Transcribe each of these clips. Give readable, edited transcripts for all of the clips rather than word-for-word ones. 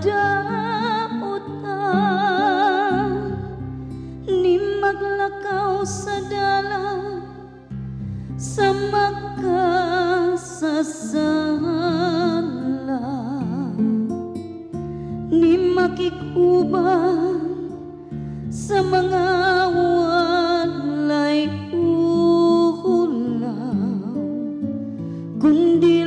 dautan ni maglakaw sa dala sa makasasala ni makikuban sa mga walay ulaw kundi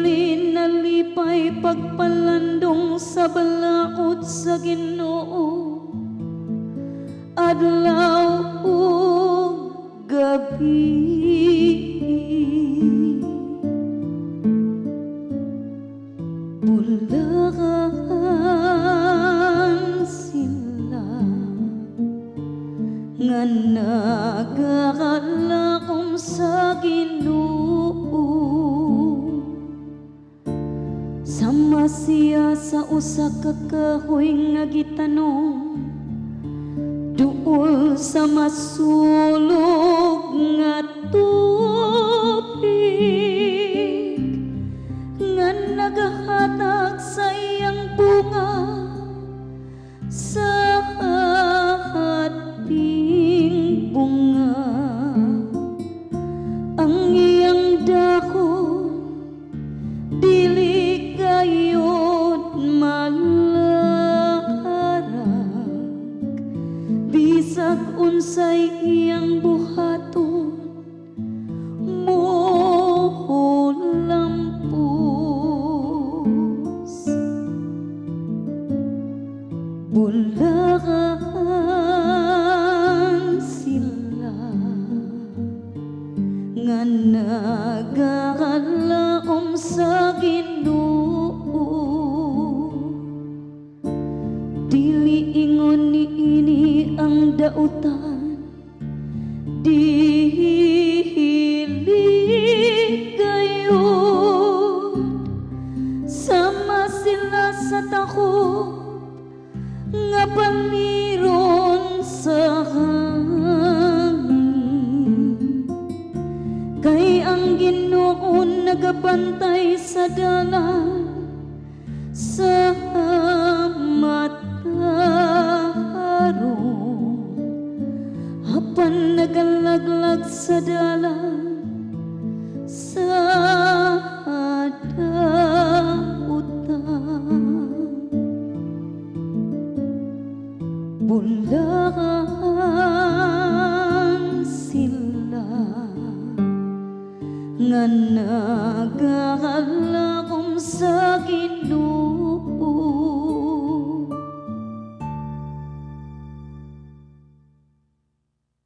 nalipay pagpalandong sa balaod sa Ginoo adlaw ug gabi. Bulakan sila nga nagakalakom sa Ginoo sama siya sa usa ka kahoy nga gitanong duol sa masulog nga tubig nga nagahatag sa iyang bunga sa ating bunga ang iyang dako dili gayud malaharag bisag unsay iyang buhaton bulakan sila nga nagakalaom sa Ginoo dili ingon niini ang dautan dili gayud sama sila sa takot nga pamiron sa hangin kay ang Ginoo nagabantay sa dalan sa mataharong apan nagalaglag sa dalan sa bulakan sila nga nagakalakom sa Ginoo